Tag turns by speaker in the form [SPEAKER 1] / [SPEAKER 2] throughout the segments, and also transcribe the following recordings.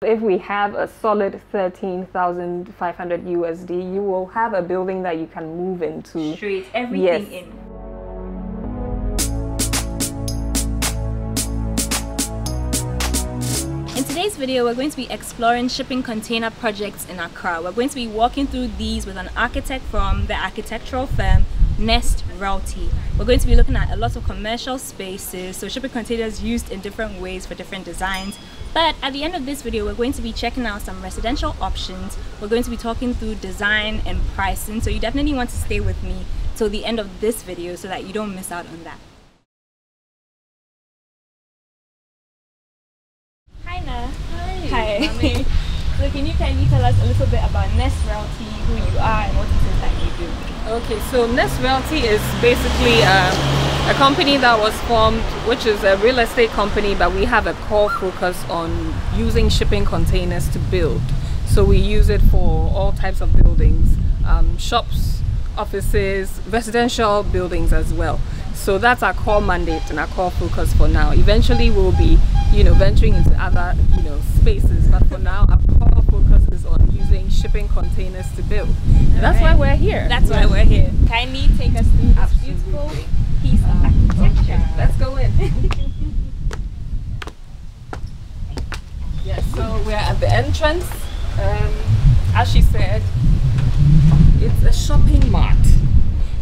[SPEAKER 1] If we have a solid 13,500 USD, you will have a building that you can move into.
[SPEAKER 2] Straight, everything in. In today's video, we're going to be exploring shipping container projects in Accra. We're going to be walking through these with an architect from the architectural firm Nest Realty. We're going to be looking at a lot of commercial spaces, so shipping containers used in different ways for different designs. But at the end of this video, we're going to be checking out some residential options. We're going to be talking through design and pricing, so you definitely want to stay with me till the end of this video so that you don't miss out on that. Hi Na. Hi. Hi. So can you kindly tell us a little bit about Nest Realty, who you are and what it is that you do?
[SPEAKER 1] Okay, so Nest Realty is basically a company that was formed, which is a real estate company, but we have a core focus on using shipping containers to build. So we use it for all types of buildings, shops, offices, residential buildings as well. So that's our core mandate and our core focus for now. Eventually we'll be, venturing into other, spaces, but for now our core focus is on using shipping containers to build. That's why we're here.
[SPEAKER 2] That's why we're here. Kindly take us through this beautiful piece of architecture.
[SPEAKER 1] Let's go in. Yes, so we're at the entrance. As she said, it's a shopping mart.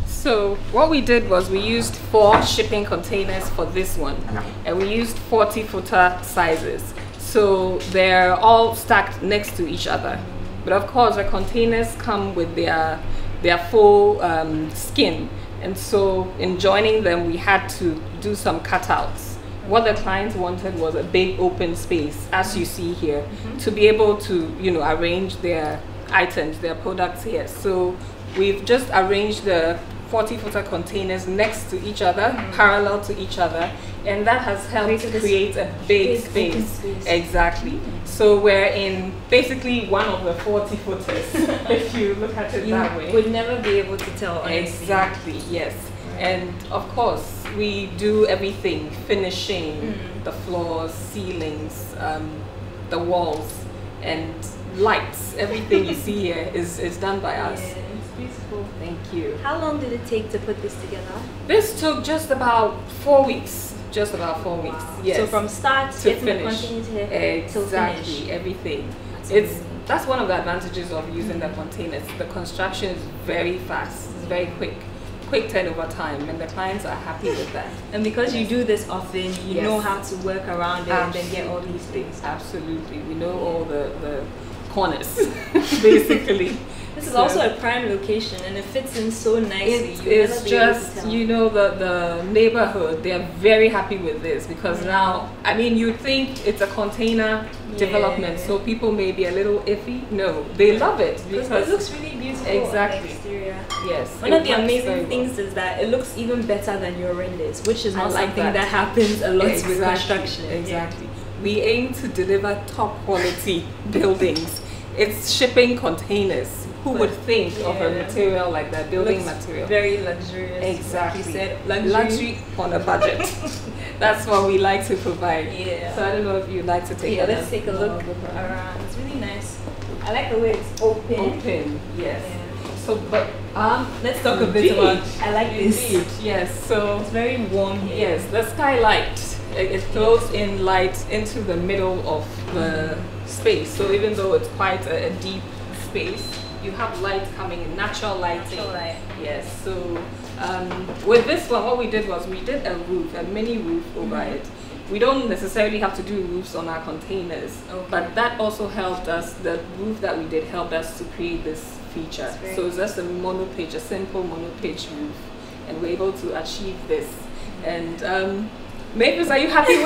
[SPEAKER 1] So what we did was we used 4 shipping containers for this one, and we used 40-footer sizes. So they're all stacked next to each other. But of course, the containers come with their full skin, and so in joining them, we had to do some cutouts. What the clients wanted was a big open space, as you see here, to be able to arrange their items, their products here. So we've just arranged the 40-footer containers next to each other, parallel to each other, and that has helped create a big space. Exactly. So we're in basically one of the 40-footers, if you look at it that way.
[SPEAKER 2] You would never be able to tell, honestly.
[SPEAKER 1] Exactly, yes. And of course, we do everything, finishing the floors, ceilings, the walls, and lights. Everything you see here is done by us.
[SPEAKER 2] Beautiful.
[SPEAKER 1] Thank you.
[SPEAKER 2] How long did it take to put this together?
[SPEAKER 1] This took just about 4 weeks. Just about 4 weeks.
[SPEAKER 2] Wow.
[SPEAKER 1] Yes.
[SPEAKER 2] So from start to finish.
[SPEAKER 1] Exactly. Everything. That's one of the advantages of using the containers. The construction is very fast. It's very quick turnover time, and the clients are happy with that.
[SPEAKER 2] And because you do this often, you know how to work around it and then get all these things.
[SPEAKER 1] Absolutely. We know all the corners, basically.
[SPEAKER 2] This is also a prime location, and it fits in so nicely.
[SPEAKER 1] It's just, the neighborhood, they're very happy with this because now, you'd think it's a container development, so people may be a little iffy. No, they love it because
[SPEAKER 2] it looks really beautiful.
[SPEAKER 1] Exactly.
[SPEAKER 2] On the exterior.
[SPEAKER 1] Yes.
[SPEAKER 2] One of the amazing things is that it looks even better than your renders, which is not something that happens a lot with construction.
[SPEAKER 1] Exactly. We aim to deliver top quality buildings. It's shipping containers. Who would think of a material like that, building material? Very luxurious. Exactly.
[SPEAKER 2] Like you said,
[SPEAKER 1] luxury on a budget. That's what we like to provide.
[SPEAKER 2] Yeah.
[SPEAKER 1] So I don't know if you'd like to take a
[SPEAKER 2] let's take a look around. It's really nice. I like the way it's open.
[SPEAKER 1] Open, yes.
[SPEAKER 2] Yeah.
[SPEAKER 1] So, but
[SPEAKER 2] let's talk a bit about. I like this.
[SPEAKER 1] Yes. So
[SPEAKER 2] it's very warm here.
[SPEAKER 1] Yes, the skylight. It throws in light into the middle of the space. So even though it's quite a deep space, you have light coming in, natural lighting.
[SPEAKER 2] Natural light.
[SPEAKER 1] Yes. So with this one, what we did was we did a roof, a mini roof over it. We don't necessarily have to do roofs on our containers, but that also helped us. The roof that we did helped us to create this feature. So it's just a monopage, a simple monopage roof, and we're able to achieve this. And Mavis, are you happy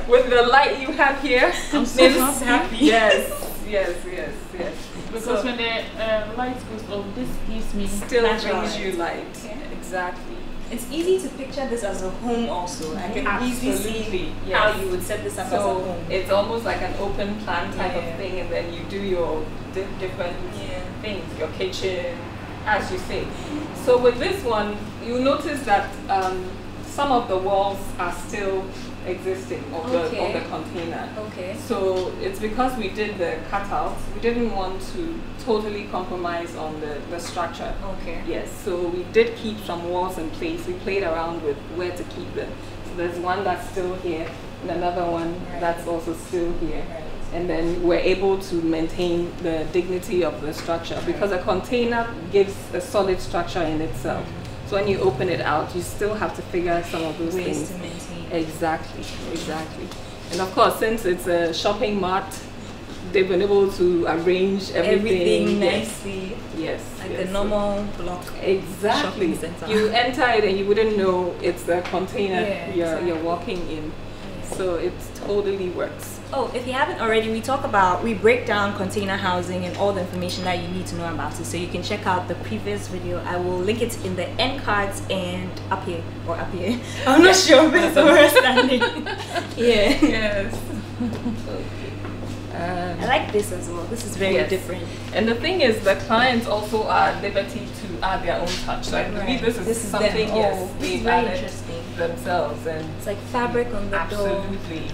[SPEAKER 1] with the light you have here?
[SPEAKER 3] I'm so happy.
[SPEAKER 1] Yes.
[SPEAKER 3] Because when the light goes off, this gives me
[SPEAKER 1] still brings you light. Yeah. Exactly.
[SPEAKER 2] It's easy to picture this as a home also. I can easily see how you would set this up as a home.
[SPEAKER 1] It's almost like an open plan type of thing, and then you do your different things, your kitchen, as you say. So with this one, you'll notice that some of the walls are still existing of the container.
[SPEAKER 2] Okay.
[SPEAKER 1] So it's because we did the cutouts, we didn't want to totally compromise on the structure.
[SPEAKER 2] Okay.
[SPEAKER 1] Yes, so we did keep some walls in place. We played around with where to keep them. So there's one that's still here and another one that's also still here. And then we're able to maintain the dignity of the structure because a container gives a solid structure in itself. So when you open it out, you still have to figure some of those
[SPEAKER 2] ways
[SPEAKER 1] things.
[SPEAKER 2] to maintain.
[SPEAKER 1] Exactly. And of course, since it's a shopping mart, they've been able to arrange everything
[SPEAKER 2] nicely.
[SPEAKER 1] Yes.
[SPEAKER 2] Like the normal block.
[SPEAKER 1] Exactly.
[SPEAKER 2] Shopping center.
[SPEAKER 1] You enter it and you wouldn't know it's a container
[SPEAKER 2] Yeah,
[SPEAKER 1] you're walking in. So it totally works.
[SPEAKER 2] Oh, if you haven't already, we break down container housing and all the information that you need to know about it. So you can check out the previous video. I will link it in the end cards and up here. I'm not sure based on where I'm standing. Yeah.
[SPEAKER 1] Yes.
[SPEAKER 2] I like this as well. This is very different.
[SPEAKER 1] And the thing is, the clients also are at liberty to add their own touch. So I believe this is something they've added themselves, and
[SPEAKER 2] it's like fabric on the door.
[SPEAKER 1] Absolutely.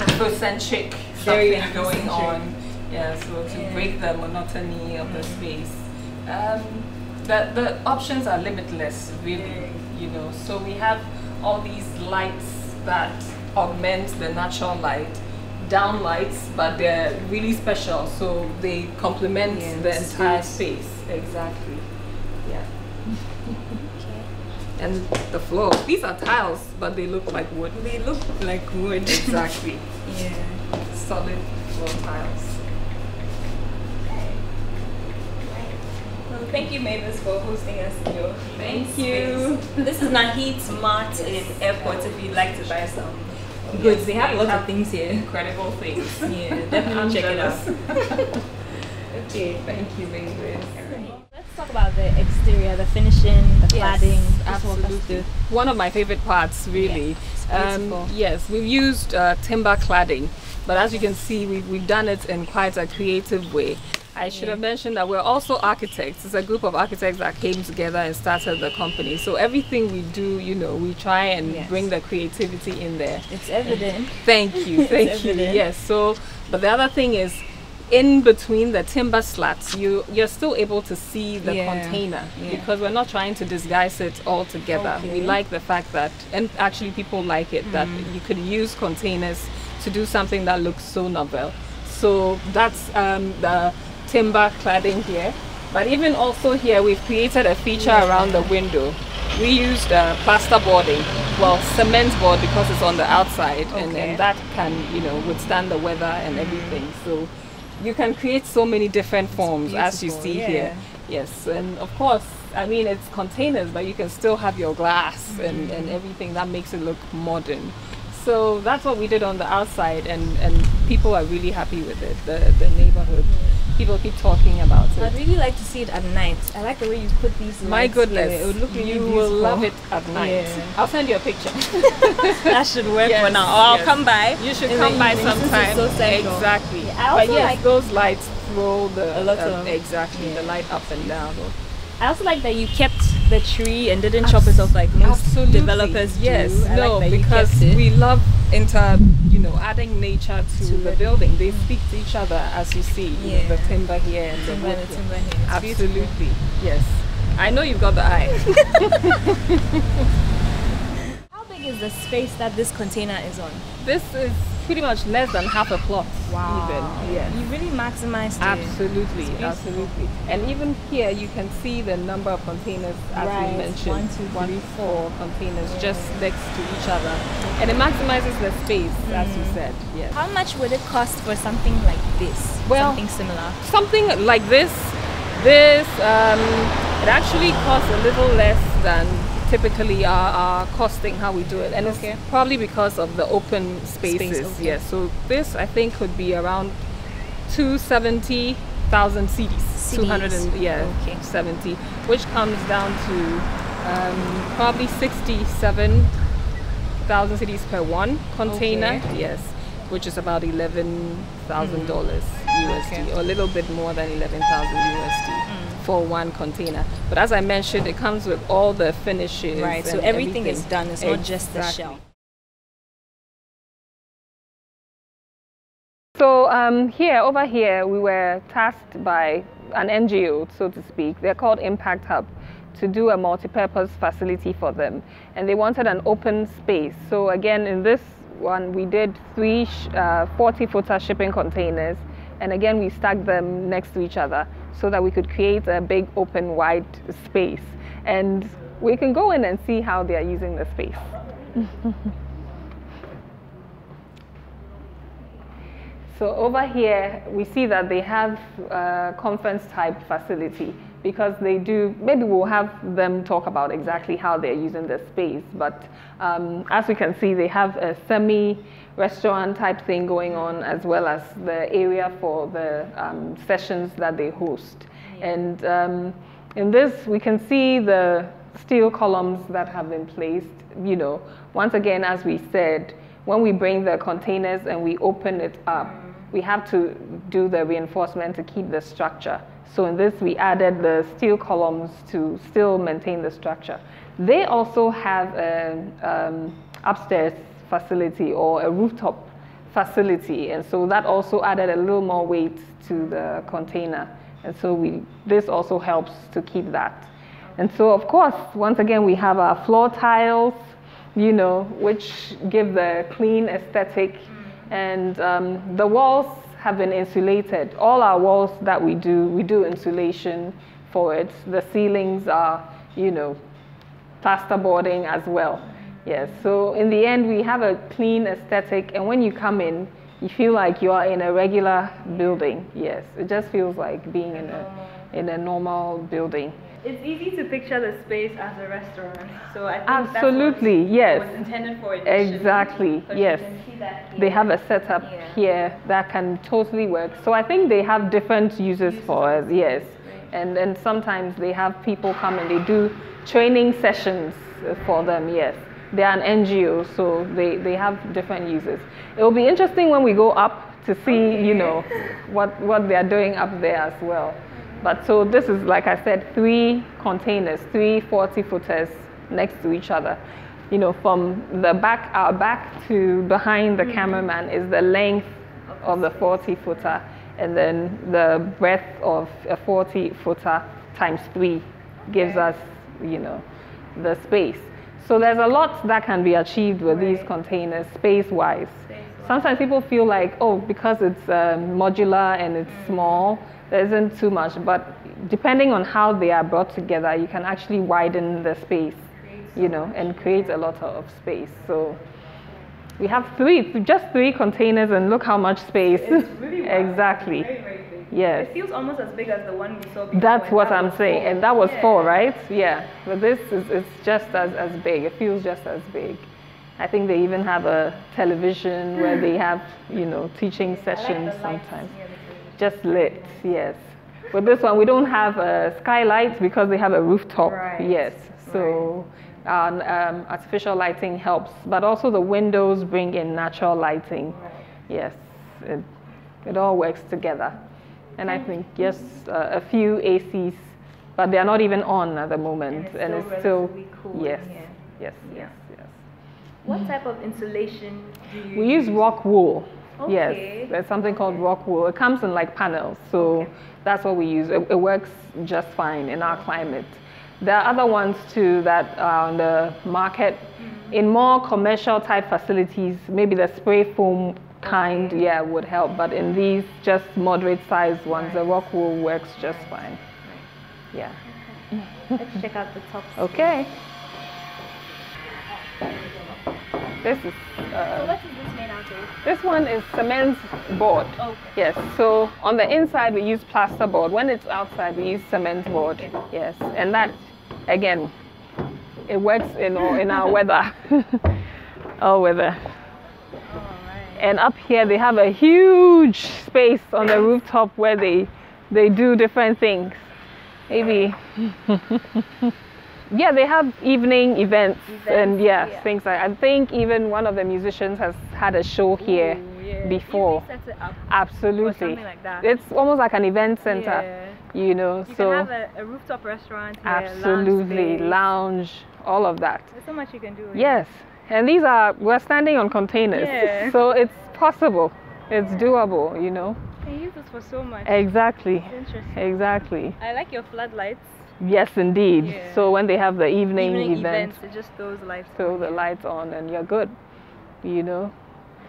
[SPEAKER 1] Afrocentric something going on. Yeah, so to break the monotony of the space. The options are limitless, really. You know, so we have all these lights that augment the natural light. Down lights, but they're really special, so they complement the entire space. Exactly. Yeah. And the floor. These are tiles, but they look like wood.
[SPEAKER 2] They look like wood.
[SPEAKER 1] Exactly.
[SPEAKER 2] Yeah.
[SPEAKER 1] Solid floor tiles.
[SPEAKER 2] Well, thank you, Mavis, for hosting us in your
[SPEAKER 1] Thank you.
[SPEAKER 2] This is Nahid's Mart in Airport if you'd like to buy some goods. They have lots of things here.
[SPEAKER 1] Incredible things.
[SPEAKER 2] Yeah, definitely check it out.
[SPEAKER 1] Okay, thank you, Mavis.
[SPEAKER 2] Let's talk about the exterior, the finishing, the cladding.
[SPEAKER 1] Absolutely. One of my favorite parts, really. Yes, we've used timber cladding, but as you can see, we've done it in quite a creative way. I should have mentioned that we're also architects. It's a group of architects that came together and started the company. So everything we do, you know, we try and bring the creativity in there.
[SPEAKER 2] It's evident.
[SPEAKER 1] Thank you, thank you. Yes. So, but the other thing is, in between the timber slats, you're still able to see the container because we're not trying to disguise it altogether. We like the fact that, and actually people like it, that you could use containers to do something that looks so novel. So that's the timber cladding here, but even also here we've created a feature around the window. We used plaster boarding, well, cement board because it's on the outside, and that can, you know, withstand the weather and everything. So you can create so many different forms as you see here. Yes, and of course, I mean, it's containers, but you can still have your glass and everything that makes it look modern. So that's what we did on the outside, and people are really happy with it, the neighborhood. People keep talking about it.
[SPEAKER 2] I'd really like to see it at night. I like the way you put these.
[SPEAKER 1] My goodness,
[SPEAKER 2] it would look really
[SPEAKER 1] you
[SPEAKER 2] beautiful.
[SPEAKER 1] will love it at night.
[SPEAKER 2] Yeah.
[SPEAKER 1] I'll send you a picture.
[SPEAKER 2] That should work for now. Or I'll come by.
[SPEAKER 1] You should come by sometime.
[SPEAKER 2] So
[SPEAKER 1] exactly.
[SPEAKER 2] Yeah, I also like
[SPEAKER 1] those lights throw the
[SPEAKER 2] the
[SPEAKER 1] light up and down.
[SPEAKER 2] I also like that you kept the tree and didn't chop it off like most developers do.
[SPEAKER 1] Yes,
[SPEAKER 2] because
[SPEAKER 1] we love adding nature to the building. They speak to each other, as you see. You know, the timber here and the wood here. Absolutely, yes. I know you've got the eye.
[SPEAKER 2] How big is the space that this container is on?
[SPEAKER 1] This is pretty much less than half a plot.
[SPEAKER 2] Wow.
[SPEAKER 1] Even. Yes.
[SPEAKER 2] You really maximized it.
[SPEAKER 1] Absolutely. And even here you can see the number of containers, as we mentioned. 1, 2, 3, 4 containers just next to each other. And it maximizes the space, as you said. Yes.
[SPEAKER 2] How much would it cost for something like this?
[SPEAKER 1] Well,
[SPEAKER 2] something similar?
[SPEAKER 1] Something like this, it actually costs a little less than typically our costing, how we do it, and it's probably because of the open spaces. Yes, so this I think could be around 270,000 cedis. 270, which comes down to probably 67,000 cedis per one container. Yes, which is about $11,000 USD, or a little bit more than 11,000 USD. For one container, but as I mentioned, it comes with all the finishes.
[SPEAKER 2] Right, so everything is done. It's not just the shell.
[SPEAKER 1] So over here, we were tasked by an NGO, so to speak. They're called Impact Hub, to do a multi-purpose facility for them. And they wanted an open space. So again, in this one, we did 3 40-footer shipping containers. And again, we stacked them next to each other so that we could create a big, open, wide space. And we can go in and see how they are using the space. So over here, we see that they have a conference type facility because they do, maybe we'll have them talk about exactly how they're using the space. But as we can see, they have a semi-restaurant type thing going on, as well as the area for the sessions that they host. And in this, we can see the steel columns that have been placed. You know, once again, as we said, when we bring the containers and we open it up, we have to do the reinforcement to keep the structure. So in this, we added the steel columns to still maintain the structure. They also have an upstairs facility or a rooftop facility, and so that also added a little more weight to the container. And so this also helps to keep that. And so, of course, once again, we have our floor tiles, you know, which give the clean aesthetic. And the walls have been insulated. All our walls that we do insulation for it. The ceilings are, you know, plasterboarding as well. Yes, so in the end, we have a clean aesthetic. And when you come in, you feel like you are in a regular building. Yes, it just feels like being in a normal building.
[SPEAKER 2] It's easy to picture the space as a restaurant, so I think
[SPEAKER 1] absolutely,
[SPEAKER 2] that's
[SPEAKER 1] yes,
[SPEAKER 2] was intended for initially.
[SPEAKER 1] Exactly, yes.
[SPEAKER 2] You can see that here.
[SPEAKER 1] They have a setup here that can totally work. So I think they have different uses for us, yes. And sometimes they have people come and they do training sessions for them, yes. They are an NGO, so they have different uses. It will be interesting when we go up to see, you know, what they are doing up there as well. But so this is, like I said, 3 containers, 3 40-footers next to each other. You know, from the back, our back to behind the cameraman is the length of the 40-footer, and then the breadth of a 40-footer times 3 gives us, you know, the space. So there's a lot that can be achieved with these containers, space-wise. Sometimes people feel like, oh, because it's modular and it's small, there isn't too much, but depending on how they are brought together, you can actually widen the space, you know, and create a lot of space. So we have just 3 containers, and look how much space.
[SPEAKER 2] It's really wide.
[SPEAKER 1] Exactly.
[SPEAKER 2] Very, very big.
[SPEAKER 1] Yes.
[SPEAKER 2] It feels almost as big as the one we saw before.
[SPEAKER 1] That's what I'm saying, and that was 4, right? Yeah, but this is just as big. It feels just as big. I think they even have a television where they have, you know, teaching sessions sometimes. Just lit, yes. With this one, we don't have a skylight because they have a rooftop, yes. So artificial lighting helps, but also the windows bring in natural lighting. Yes, it all works together. And I think, yes, a few ACs, but they are not even on at the moment.
[SPEAKER 2] And it's still cool.
[SPEAKER 1] Yes,
[SPEAKER 2] yes.
[SPEAKER 3] What type of insulation do you use?
[SPEAKER 1] We use rock wool.
[SPEAKER 3] Okay.
[SPEAKER 1] Yes, there's something called rock wool. It comes in like panels, so that's what we use. It works just fine in our climate. There are other ones too that are on the market. In more commercial type facilities, maybe the spray foam kind, would help. But in these just moderate sized ones, the rock wool works just fine. Yeah.
[SPEAKER 3] Let's check out the top.
[SPEAKER 1] Okay. This is.
[SPEAKER 3] So what is this made out of?
[SPEAKER 1] This one is cement board.
[SPEAKER 3] Okay.
[SPEAKER 1] Yes. So on the inside we use plaster board. When it's outside we use cement board.
[SPEAKER 3] Okay.
[SPEAKER 1] Yes. And that, again, it works in our weather. All weather. And up here they have a huge space on the rooftop where they do different things. Maybe. Yeah, they have evening events and things like. I think even one of the musicians has had a show here before.
[SPEAKER 3] Set it up
[SPEAKER 1] Absolutely.
[SPEAKER 3] or something like that.
[SPEAKER 1] It's almost like an event center, you know.
[SPEAKER 3] You
[SPEAKER 1] so
[SPEAKER 3] can have a rooftop restaurant here,
[SPEAKER 1] absolutely, lounge, all of that.
[SPEAKER 3] There's so much you can do.
[SPEAKER 1] Yes, and we're standing on containers, so it's possible. It's doable, you know.
[SPEAKER 2] You can use this for so much.
[SPEAKER 1] Exactly.
[SPEAKER 2] It's interesting.
[SPEAKER 1] Exactly.
[SPEAKER 2] I like your floodlights.
[SPEAKER 1] Yes, indeed.
[SPEAKER 2] Yeah.
[SPEAKER 1] So when they have the evening
[SPEAKER 2] events, it just throws lights
[SPEAKER 1] throw
[SPEAKER 2] on.
[SPEAKER 1] the lights on and you're good, you know.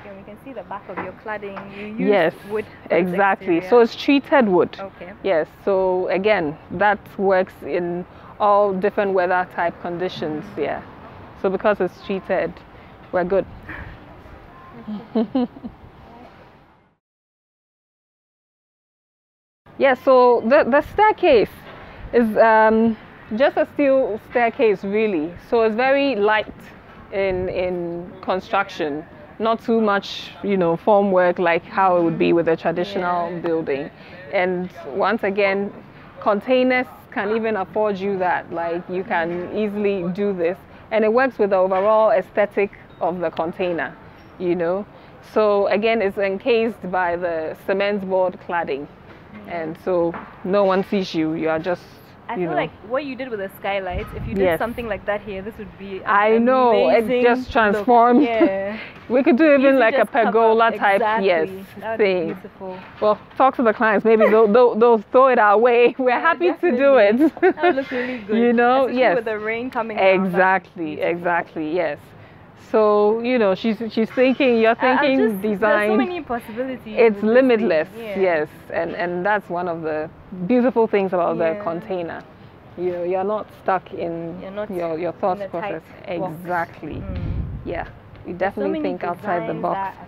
[SPEAKER 2] Okay, we can see the back of your cladding. You use wood.
[SPEAKER 1] Exactly. So it's treated wood.
[SPEAKER 2] Okay.
[SPEAKER 1] Yes. So again, that works in all different weather type conditions. Yeah. So because it's treated, we're good. Yeah. So the staircase is just a steel staircase, really. So it's very light in construction. Not too much, you know, formwork like how it would be with a traditional building. And once again, containers can even afford you that. Like you can easily do this, and it works with the overall aesthetic of the container, you know. So again, it's encased by the cement board cladding, and so no one sees you. You are just.
[SPEAKER 2] I feel like what you did with the skylights, if you did something like that here, this would be
[SPEAKER 1] I know, it just transformed.
[SPEAKER 2] Yeah.
[SPEAKER 1] We could do even like a pergola type
[SPEAKER 2] That
[SPEAKER 1] thing.
[SPEAKER 2] Beautiful.
[SPEAKER 1] Well, talk to the clients. Maybe they'll throw it our way. We're happy
[SPEAKER 2] definitely.
[SPEAKER 1] to do it.
[SPEAKER 2] That would look really good.
[SPEAKER 1] You know,
[SPEAKER 2] especially with the rain coming
[SPEAKER 1] Exactly, yes. So, you know, she's thinking, you're thinking design.
[SPEAKER 2] There's so many possibilities.
[SPEAKER 1] It's limitless, yes. And that's one of the beautiful things about the container. You're not stuck in your thought process. Exactly. Yeah. You definitely think outside the box.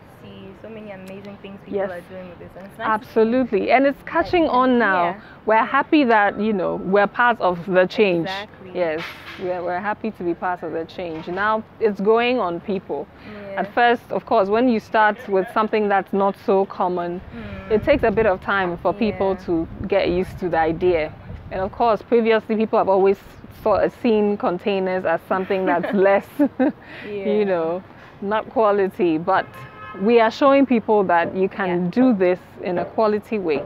[SPEAKER 2] So many amazing things people are doing with this, and it's nice.
[SPEAKER 1] Absolutely, and it's catching on now. We're happy that, you know, we're part of the change.
[SPEAKER 2] Exactly.
[SPEAKER 1] Yes, we're happy to be part of the change. Now it's going on people. At first, of course, when you start with something that's not so common, it takes a bit of time for people to get used to the idea. And of course, previously people have always seen containers as something that's less, you know, not quality, but we are showing people that you can do this in a quality way,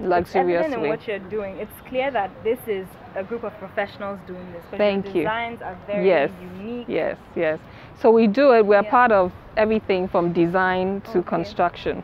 [SPEAKER 1] luxurious
[SPEAKER 2] way.
[SPEAKER 1] way.
[SPEAKER 2] In what you're doing, it's clear that this is a group of professionals doing this.
[SPEAKER 1] Thank you.
[SPEAKER 2] Designs are very unique.
[SPEAKER 1] Yes. So we do it. We're part of everything from design to construction.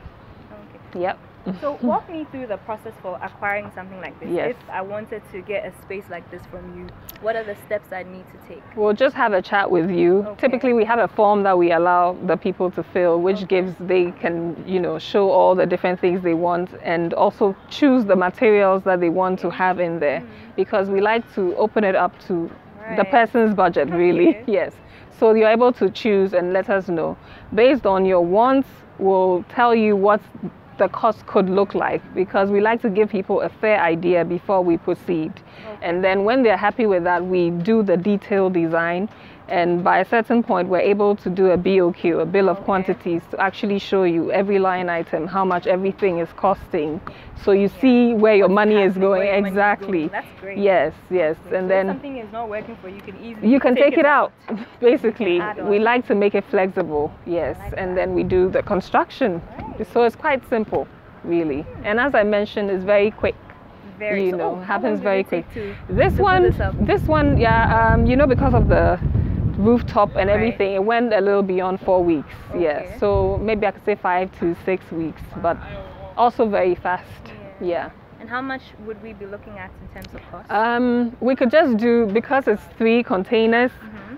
[SPEAKER 2] Okay.
[SPEAKER 1] Yep.
[SPEAKER 2] So walk me through the process for acquiring something like this.
[SPEAKER 1] Yes.
[SPEAKER 2] If I wanted to get a space like this from you, what are the steps I need to take?
[SPEAKER 1] We'll just have a chat with you.
[SPEAKER 2] Okay.
[SPEAKER 1] Typically we have a form that we allow the people to fill, which they can, you know, show all the different things they want and also choose the materials that they want to have in there, because we like to open it up to the person's budget, really. Yes. So you're able to choose and let us know. Based on your wants, we'll tell you what the cost could look like, because we like to give people a fair idea before we proceed. And then when they're happy with that, we do the detailed design, and by a certain point we're able to do a BOQ, a bill of quantities, to actually show you every line item, how much everything is costing, so you see where your money is going. Exactly.
[SPEAKER 2] That's great.
[SPEAKER 1] Yes. And
[SPEAKER 2] so
[SPEAKER 1] then
[SPEAKER 2] if something is not working for you, you can
[SPEAKER 1] take it out. Basically, we
[SPEAKER 2] on.
[SPEAKER 1] like to make it flexible. Yes, and then we do the construction. So it's quite simple, really. And as I mentioned, it's very quick. Happens very quick. This one, you know, because of the rooftop and everything, it went a little beyond 4 weeks. Yeah, so maybe I could say 5 to 6 weeks, but also very fast. Yeah.
[SPEAKER 2] And how much would we be looking at in terms of cost?
[SPEAKER 1] We could just do, because it's 3 containers,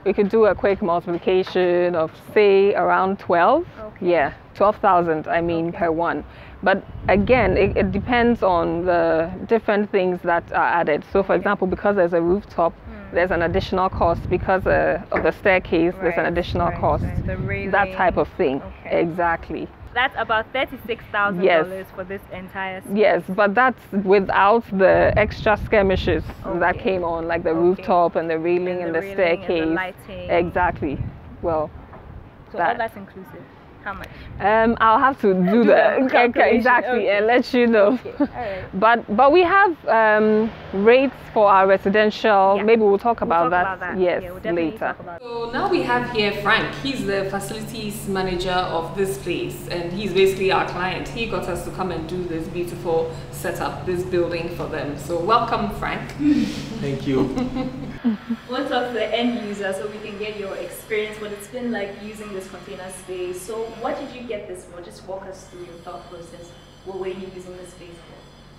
[SPEAKER 1] we could do a quick multiplication of, say, around 12. Yeah, 12,000, I mean, per one. But again, it depends on the different things that are added. So for example, because there's a rooftop, there's an additional cost. Because of the staircase, there's an additional cost.
[SPEAKER 2] The railing,
[SPEAKER 1] that type of thing. Exactly.
[SPEAKER 2] That's about $36,000 for this entire space.
[SPEAKER 1] Yes, but that's without the extra skirmishes that came on, like the rooftop and the railing and the staircase.
[SPEAKER 2] And the lighting.
[SPEAKER 1] Exactly. Well,
[SPEAKER 2] so all that's inclusive. How much?
[SPEAKER 1] I'll have to do the exactly and let you know. But we have rates for our residential. Maybe we'll talk about that. Yes, later.
[SPEAKER 3] So now we have here Frank. He's the facilities manager of this place, and he's basically our client. He got us to come and do this beautiful setup, this building for them. So welcome, Frank.
[SPEAKER 4] Thank you.
[SPEAKER 2] We'll talk to the end user so we can get your experience, what it's been like using this container space. So what did you get this for? Just walk us through your thought process. What were you using the space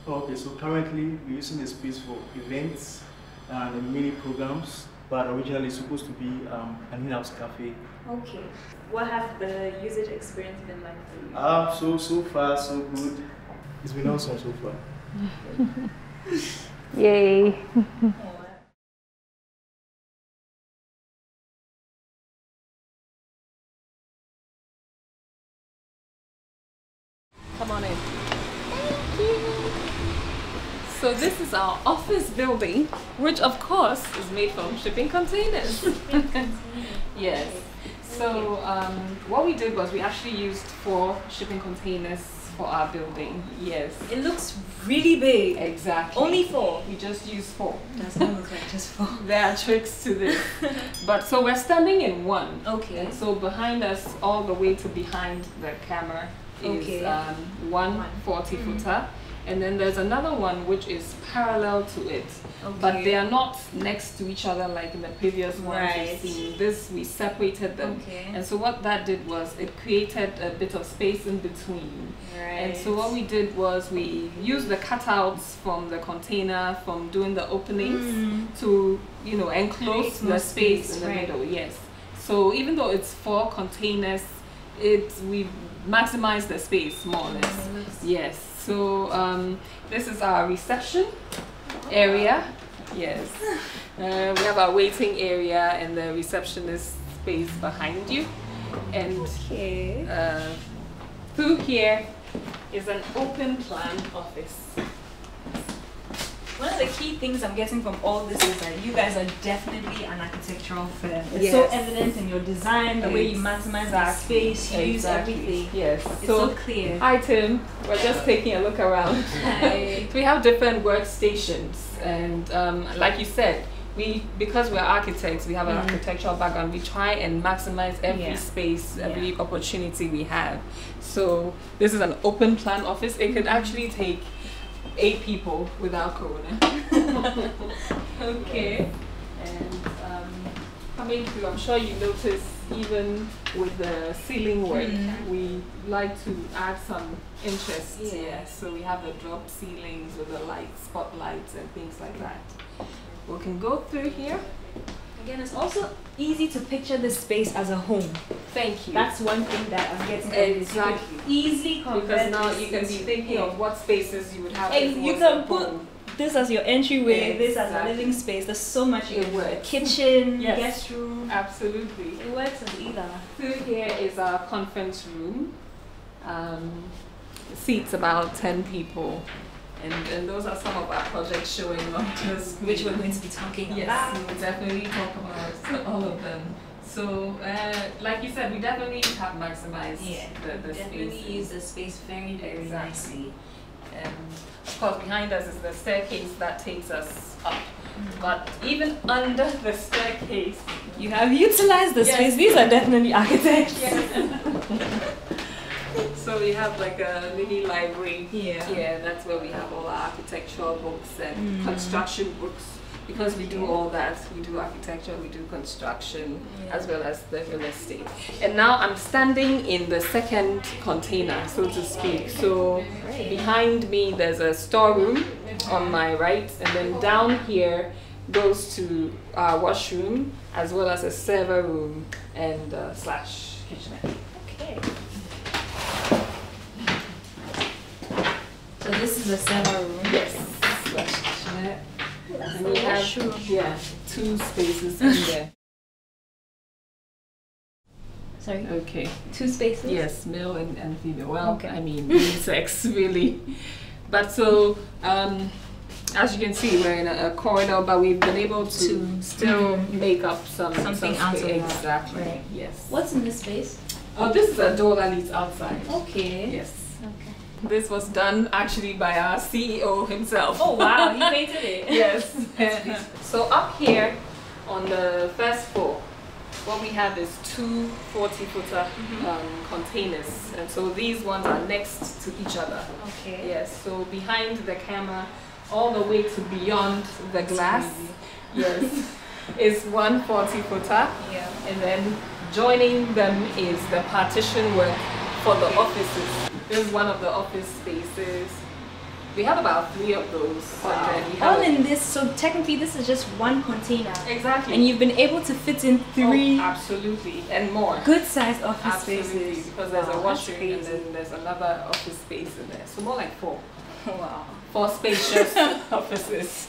[SPEAKER 2] for?
[SPEAKER 4] Okay, so currently we're using the space for events and mini programs, but originally it's supposed to be an in-house cafe.
[SPEAKER 2] Okay. What have the usage experience been like for you?
[SPEAKER 4] So far so good. It's been awesome so far.
[SPEAKER 5] Yay.
[SPEAKER 1] Come on in. So this is our office building, which of course is made from shipping containers. Yes. So what we did was we actually used 4 shipping containers for our building. Yes.
[SPEAKER 2] It looks really big.
[SPEAKER 1] Exactly.
[SPEAKER 2] Only 4.
[SPEAKER 1] We just used 4.
[SPEAKER 2] Does not look like just 4.
[SPEAKER 1] There are tricks to this. But so we're standing in one.
[SPEAKER 2] Okay.
[SPEAKER 1] And so behind us, all the way to behind the camera is one 40-footer. And then there's another one which is parallel to it.
[SPEAKER 2] Okay.
[SPEAKER 1] But they are not next to each other like in the previous ones
[SPEAKER 2] Right.
[SPEAKER 1] we've seen. This, we separated them.
[SPEAKER 2] Okay.
[SPEAKER 1] And so what that did was it created a bit of space in between.
[SPEAKER 2] Right.
[SPEAKER 1] And so what we did was we used the cutouts from the container, from doing the openings to, you know, enclose
[SPEAKER 2] Create more
[SPEAKER 1] the space
[SPEAKER 2] space,
[SPEAKER 1] in the
[SPEAKER 2] right.
[SPEAKER 1] middle. Yes. So even though it's 4 containers, we maximize the space more or less. Yes. So this is our reception area. Yes. We have our waiting area and the receptionist space behind you. And through here is an open plan office.
[SPEAKER 2] One of the key things I'm getting from all this is that you guys are definitely an architectural firm. It's so evident in your design, the way you maximize the space, you use everything.
[SPEAKER 1] Yes.
[SPEAKER 2] It's so clear.
[SPEAKER 1] Hi Tim, we're just taking a look around.
[SPEAKER 2] Hi.
[SPEAKER 1] We have different workstations and like you said, because we're architects, we have an architectural background, we try and maximize every space, every opportunity we have. So this is an open plan office. It could actually take 8 people without corona.
[SPEAKER 2] Okay.
[SPEAKER 1] And coming through, I'm sure you noticed even with the ceiling work, we like to add some interest. Yeah. So we have the drop ceilings with the lights, spotlights and things like that. We can go through here.
[SPEAKER 2] Again, it's also easy to picture this space as a home.
[SPEAKER 1] Thank you.
[SPEAKER 2] That's one thing that I'm getting at.
[SPEAKER 1] Exactly.
[SPEAKER 2] Easily convert
[SPEAKER 1] Because now
[SPEAKER 2] this
[SPEAKER 1] you can be thinking of what spaces you would have.
[SPEAKER 2] And
[SPEAKER 1] if it
[SPEAKER 2] you
[SPEAKER 1] was
[SPEAKER 2] can
[SPEAKER 1] a
[SPEAKER 2] put
[SPEAKER 1] home.
[SPEAKER 2] this as your entryway, this as a
[SPEAKER 1] Exactly.
[SPEAKER 2] living space. There's so much you
[SPEAKER 1] It
[SPEAKER 2] can do.
[SPEAKER 1] works.
[SPEAKER 2] Kitchen,
[SPEAKER 1] Yes.
[SPEAKER 2] guest room.
[SPEAKER 1] Absolutely.
[SPEAKER 2] It works as either.
[SPEAKER 1] Through here is our conference room. Seats about 10 people. And those are some of our projects showing on the screen.
[SPEAKER 2] Which we're going to be talking
[SPEAKER 1] Yes,
[SPEAKER 2] about.
[SPEAKER 1] we will definitely talk about all of them. So, like you said, we definitely have maximized the
[SPEAKER 2] Definitely
[SPEAKER 1] space.
[SPEAKER 2] use the space very, very nicely.
[SPEAKER 1] And of course, behind us is the staircase that takes us up. But even under the staircase,
[SPEAKER 2] You have utilized the space. These are definitely architects.
[SPEAKER 1] So we have like a mini library.
[SPEAKER 2] Yeah.
[SPEAKER 1] That's where we have all our architectural books and construction books. Because we do all that, we do architecture, we do construction, as well as the real estate. And now I'm standing in the second container, so to speak. So behind me there's a storeroom on my right, and then down here goes to our washroom, as well as a server room and slash kitchenette.
[SPEAKER 2] Okay. So this is a server room.
[SPEAKER 1] Yes, slash kitchenette. And we have 2 spaces in there.
[SPEAKER 2] Sorry?
[SPEAKER 1] Okay.
[SPEAKER 2] 2 spaces?
[SPEAKER 1] Yes, male and female. Well,
[SPEAKER 2] Okay.
[SPEAKER 1] I mean, unisex really. But so, as you can see, we're in a corridor, but we've been able to still make up
[SPEAKER 2] Something out of that.
[SPEAKER 1] Exactly.
[SPEAKER 2] Right.
[SPEAKER 1] Yes.
[SPEAKER 2] What's in this space?
[SPEAKER 1] Oh, this is a door that leads outside.
[SPEAKER 2] Okay.
[SPEAKER 1] Yes.
[SPEAKER 2] Okay.
[SPEAKER 1] This was done actually by our CEO himself.
[SPEAKER 2] Oh wow, he painted it.
[SPEAKER 1] Yes. So up here on the first floor, what we have is 2 40-footer containers, and so these ones are next to each other.
[SPEAKER 2] Okay.
[SPEAKER 1] Yes. So behind the camera, all the way to beyond the glass. Yes.
[SPEAKER 3] is 140 footer.
[SPEAKER 2] Yeah.
[SPEAKER 3] And then joining them is the partition work for the offices. This is one of the office spaces. We have about 3 of those.
[SPEAKER 2] Wow.
[SPEAKER 3] And then we have
[SPEAKER 2] All in this, so technically this is just one container.
[SPEAKER 3] exactly.
[SPEAKER 2] And you've been able to fit in 3
[SPEAKER 3] absolutely, and more.
[SPEAKER 2] good sized office
[SPEAKER 3] Absolutely,
[SPEAKER 2] spaces.
[SPEAKER 3] because there's a
[SPEAKER 2] Wow,
[SPEAKER 3] washroom and
[SPEAKER 2] that's
[SPEAKER 3] then there's another office space in there. So more like 4.
[SPEAKER 2] crazy. Wow.
[SPEAKER 3] 4 spacious offices.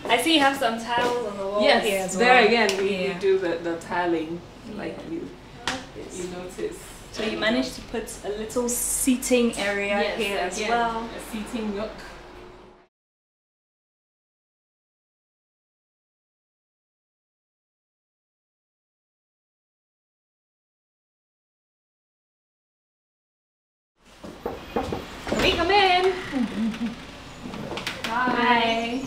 [SPEAKER 2] I see you have some tiles on the wall
[SPEAKER 3] Yes,
[SPEAKER 2] here as well.
[SPEAKER 3] there again we
[SPEAKER 2] Yeah.
[SPEAKER 3] do the tiling, like you
[SPEAKER 2] Yes.
[SPEAKER 3] notice.
[SPEAKER 2] So you managed to put a little seating area
[SPEAKER 3] Yes,
[SPEAKER 2] here as
[SPEAKER 3] again,
[SPEAKER 2] well.
[SPEAKER 3] a seating nook. Can we come in? Hi.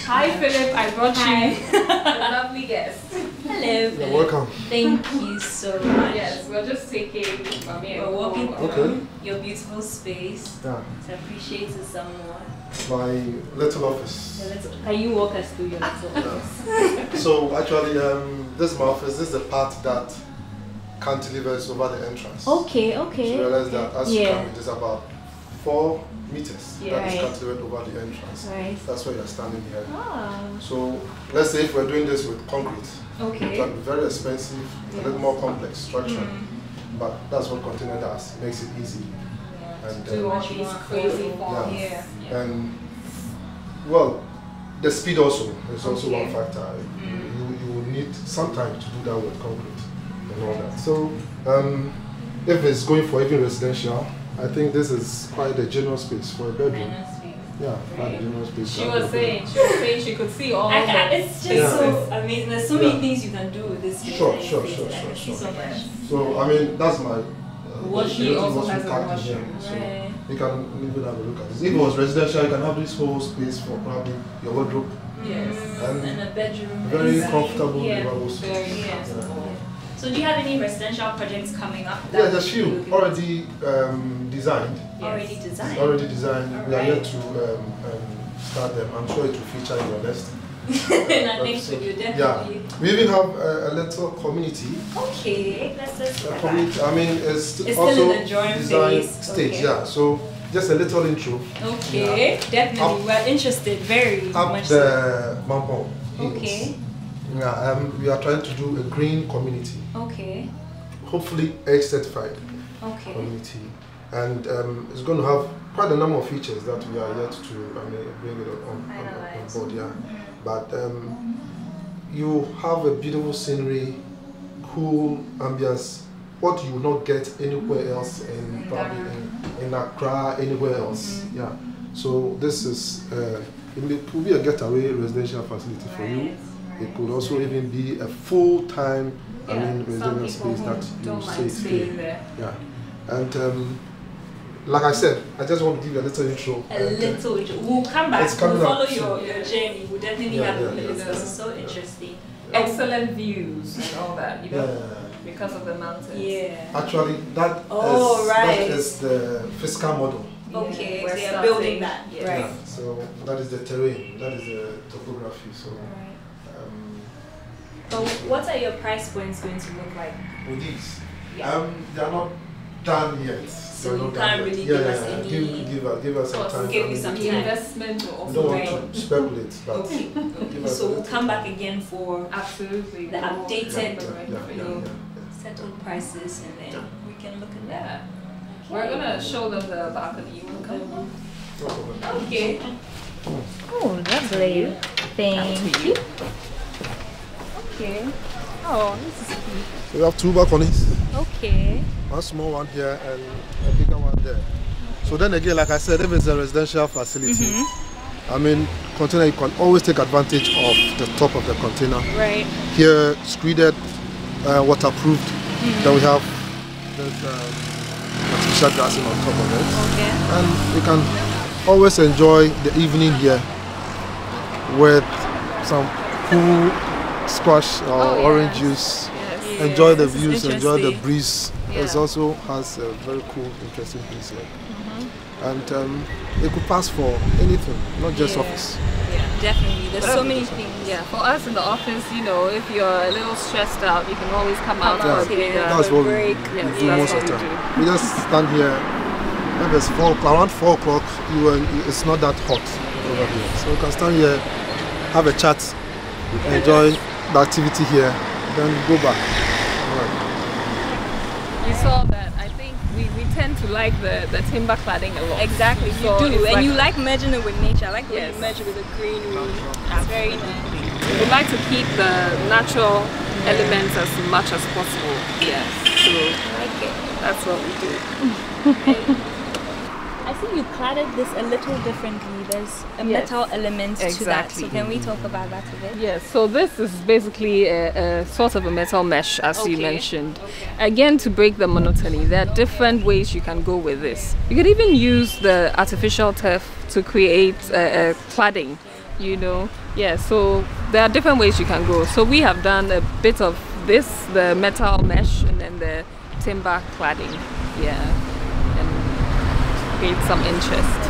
[SPEAKER 3] Hi, Philip. I brought you a lovely guest.
[SPEAKER 2] Hello.
[SPEAKER 5] You're welcome.
[SPEAKER 2] Thank you so much.
[SPEAKER 3] Yes, we're just taking Mami and
[SPEAKER 2] We're walking
[SPEAKER 3] Coco.
[SPEAKER 2] through
[SPEAKER 5] Okay.
[SPEAKER 2] your beautiful space.
[SPEAKER 5] Yeah,
[SPEAKER 2] So appreciate it some more.
[SPEAKER 5] my little office.
[SPEAKER 2] Can you walk us through your little office?
[SPEAKER 5] So actually, this is my office. This is the part that cantilevers over the entrance.
[SPEAKER 2] Okay,
[SPEAKER 5] So
[SPEAKER 2] okay.
[SPEAKER 5] you realize that as you
[SPEAKER 2] Yeah.
[SPEAKER 5] come, it is about 4 meters
[SPEAKER 2] Yeah.
[SPEAKER 5] that is
[SPEAKER 2] Right.
[SPEAKER 5] cantilevered over the entrance.
[SPEAKER 2] Right.
[SPEAKER 5] That's why you're standing here.
[SPEAKER 2] Ah,
[SPEAKER 5] So let's say if we're doing this with concrete, it
[SPEAKER 2] okay.
[SPEAKER 5] can be very expensive, a little more complex structure.
[SPEAKER 2] Mm.
[SPEAKER 5] But that's what container does. It makes it easy. And
[SPEAKER 3] Do all these crazy forms.
[SPEAKER 2] Yeah.
[SPEAKER 5] And well, the speed also is also
[SPEAKER 2] Okay.
[SPEAKER 5] one factor. You will need some time to do that with concrete and all that. So if it's going for even residential, I think this is quite a generous space for a bedroom. Yeah, quite a generous space.
[SPEAKER 3] She was saying she could see all the
[SPEAKER 2] It's just
[SPEAKER 5] Yeah.
[SPEAKER 2] so amazing. There's so many
[SPEAKER 5] Yeah.
[SPEAKER 2] things you can do with this space.
[SPEAKER 5] Sure,
[SPEAKER 2] I
[SPEAKER 5] sure,
[SPEAKER 2] think.
[SPEAKER 5] sure,
[SPEAKER 2] I
[SPEAKER 5] sure,
[SPEAKER 2] can see
[SPEAKER 5] sure.
[SPEAKER 2] so much.
[SPEAKER 5] So I mean that's my
[SPEAKER 3] Washing also
[SPEAKER 5] washroom
[SPEAKER 3] has a
[SPEAKER 5] packed in
[SPEAKER 3] washroom.
[SPEAKER 5] here. So
[SPEAKER 2] Right.
[SPEAKER 5] you can even have a look at this. If it was residential, you can have this whole space for probably your wardrobe.
[SPEAKER 3] Yes.
[SPEAKER 2] And a bedroom.
[SPEAKER 5] Very
[SPEAKER 2] inside.
[SPEAKER 5] comfortable,
[SPEAKER 2] Yeah.
[SPEAKER 5] livable space.
[SPEAKER 3] Very
[SPEAKER 2] Yeah.
[SPEAKER 3] comfortable.
[SPEAKER 2] So do you have any residential projects coming up?
[SPEAKER 5] Yeah, there's few already designed.
[SPEAKER 2] Already designed.
[SPEAKER 5] Already designed. We are
[SPEAKER 2] Alright.
[SPEAKER 5] yet to start them. I'm sure it will feature in your list.
[SPEAKER 2] In our next video, definitely.
[SPEAKER 5] Yeah, we even have a little community.
[SPEAKER 2] Okay, let's
[SPEAKER 5] A
[SPEAKER 2] look at
[SPEAKER 5] community. I mean, it's
[SPEAKER 2] It's
[SPEAKER 5] also
[SPEAKER 2] still in the drawing
[SPEAKER 5] design
[SPEAKER 2] phase.
[SPEAKER 5] stage.
[SPEAKER 2] Okay.
[SPEAKER 5] Yeah, so just a little intro.
[SPEAKER 2] that. Okay, definitely.
[SPEAKER 5] Up-
[SPEAKER 2] We're interested very
[SPEAKER 5] Up
[SPEAKER 2] much. So.
[SPEAKER 5] the Mampong Hills.
[SPEAKER 2] Okay.
[SPEAKER 5] Yeah, we are trying to do a green community,
[SPEAKER 2] Okay.
[SPEAKER 5] hopefully edge certified
[SPEAKER 2] Okay.
[SPEAKER 5] community, and it's going to have quite a number of features that we are yet to bring it on
[SPEAKER 2] Finalize.
[SPEAKER 5] board. Yeah, but you have a beautiful scenery, cool ambience, what you will not get anywhere else in probably in Accra, anywhere else. Yeah, so this is it could be a getaway residential facility for you. It could also even be a full-time,
[SPEAKER 3] Some
[SPEAKER 5] residential
[SPEAKER 3] people
[SPEAKER 5] space
[SPEAKER 3] who
[SPEAKER 5] that you
[SPEAKER 3] don't
[SPEAKER 5] stay.
[SPEAKER 3] mind staying there.
[SPEAKER 5] Yeah, and like I said, I just want to give you a little intro.
[SPEAKER 2] A little. We'll come back.
[SPEAKER 5] It's coming
[SPEAKER 2] We'll follow
[SPEAKER 5] up soon.
[SPEAKER 2] your journey. We'll definitely
[SPEAKER 5] Yeah,
[SPEAKER 2] have a
[SPEAKER 5] yeah,
[SPEAKER 2] look at
[SPEAKER 5] yeah.
[SPEAKER 2] this. This is so interesting.
[SPEAKER 3] Excellent views and all that, you know,
[SPEAKER 5] Yeah.
[SPEAKER 3] because of the mountains.
[SPEAKER 2] Yeah.
[SPEAKER 5] Actually, that
[SPEAKER 2] Oh, right.
[SPEAKER 5] that is the fiscal model.
[SPEAKER 2] Okay,
[SPEAKER 3] We're
[SPEAKER 2] so you're
[SPEAKER 3] starting.
[SPEAKER 2] building that.
[SPEAKER 3] Yes.
[SPEAKER 2] Right.
[SPEAKER 5] Yeah, so that is the terrain, that is the topography. So
[SPEAKER 2] Right.
[SPEAKER 5] um,
[SPEAKER 2] So what are your price points going to look like?
[SPEAKER 5] with these,
[SPEAKER 2] Yeah.
[SPEAKER 5] they are not done yet.
[SPEAKER 2] So
[SPEAKER 5] They are
[SPEAKER 2] you
[SPEAKER 5] not
[SPEAKER 2] can't
[SPEAKER 5] done
[SPEAKER 2] really
[SPEAKER 5] yet.
[SPEAKER 2] give
[SPEAKER 5] Yeah,
[SPEAKER 2] us
[SPEAKER 5] yeah,
[SPEAKER 2] any-
[SPEAKER 5] give us some
[SPEAKER 3] Of course,
[SPEAKER 5] time.
[SPEAKER 2] give
[SPEAKER 5] I
[SPEAKER 2] you
[SPEAKER 5] mean,
[SPEAKER 2] some
[SPEAKER 3] The
[SPEAKER 2] time.
[SPEAKER 3] investment will
[SPEAKER 5] we
[SPEAKER 3] also
[SPEAKER 5] don't
[SPEAKER 2] Right.
[SPEAKER 5] want to speculate, but
[SPEAKER 2] Okay.
[SPEAKER 5] give us
[SPEAKER 2] So
[SPEAKER 5] a
[SPEAKER 2] we'll
[SPEAKER 5] little
[SPEAKER 2] come
[SPEAKER 5] time.
[SPEAKER 2] back again for
[SPEAKER 3] absolutely
[SPEAKER 2] the updated,
[SPEAKER 5] Yeah,
[SPEAKER 2] you know, settled prices, and then we can look at that.
[SPEAKER 3] Yeah. We're gonna show them the balcony. You wanna come?
[SPEAKER 5] No problem.
[SPEAKER 2] Okay. Oh, lovely. Thank you. Okay. Oh, this is cute.
[SPEAKER 5] So we have 2 balconies.
[SPEAKER 2] Okay.
[SPEAKER 5] One small one here and a bigger one there. So then again, like I said, if it's a residential facility, I mean, container, you can always take advantage of the top of the container.
[SPEAKER 2] Right.
[SPEAKER 5] Here, screeded, waterproofed. Then we have this artificial grassing on top of it.
[SPEAKER 2] Okay.
[SPEAKER 5] And you can always enjoy the evening here with some cool squash or orange juice.
[SPEAKER 3] Yes.
[SPEAKER 5] Enjoy the
[SPEAKER 2] this is
[SPEAKER 5] views, enjoy the
[SPEAKER 2] interesting.
[SPEAKER 5] breeze. It
[SPEAKER 3] Yeah.
[SPEAKER 5] also has a very cool, interesting breeze here. And it could pass for anything, not just
[SPEAKER 2] Yeah.
[SPEAKER 5] office.
[SPEAKER 2] Yeah. Definitely. There's so many things.
[SPEAKER 1] Yeah, for us in the office, you know, if you're a little stressed out, you can always come out for a big
[SPEAKER 5] That's what
[SPEAKER 2] break.
[SPEAKER 5] we
[SPEAKER 1] Yes,
[SPEAKER 5] do
[SPEAKER 1] that's
[SPEAKER 5] most
[SPEAKER 1] what
[SPEAKER 5] of the
[SPEAKER 1] we
[SPEAKER 5] time. We just stand here. Maybe it's around 4 o'clock. It's not that hot over here, so we can stand here, have a chat, enjoy the activity here, then go back.
[SPEAKER 1] You saw that. I think we tend to like the timber cladding a lot.
[SPEAKER 2] Exactly, you
[SPEAKER 1] So
[SPEAKER 2] do.
[SPEAKER 1] it's
[SPEAKER 2] And
[SPEAKER 1] like-
[SPEAKER 2] you like merging it with nature. I like when
[SPEAKER 1] Yes.
[SPEAKER 2] you merge it with the greenery. It's very nice.
[SPEAKER 1] We like to keep the natural elements as much as possible. Yes. So
[SPEAKER 2] I like it.
[SPEAKER 1] that's what we do.
[SPEAKER 2] I see you cladded this a little differently. There's a
[SPEAKER 1] Yes.
[SPEAKER 2] metal element to that.
[SPEAKER 1] Exactly.
[SPEAKER 2] So can we talk about that a bit?
[SPEAKER 1] Yes, so this is basically a sort of a metal mesh, as you
[SPEAKER 2] Okay.
[SPEAKER 1] mentioned. Again, to break the monotony, there are different ways you can go with this. You could even use the artificial turf to create a cladding, you know. Yeah, so there are different ways you can go. So we have done a bit of this, the metal mesh, and then the timber cladding. Yeah, and create some interest.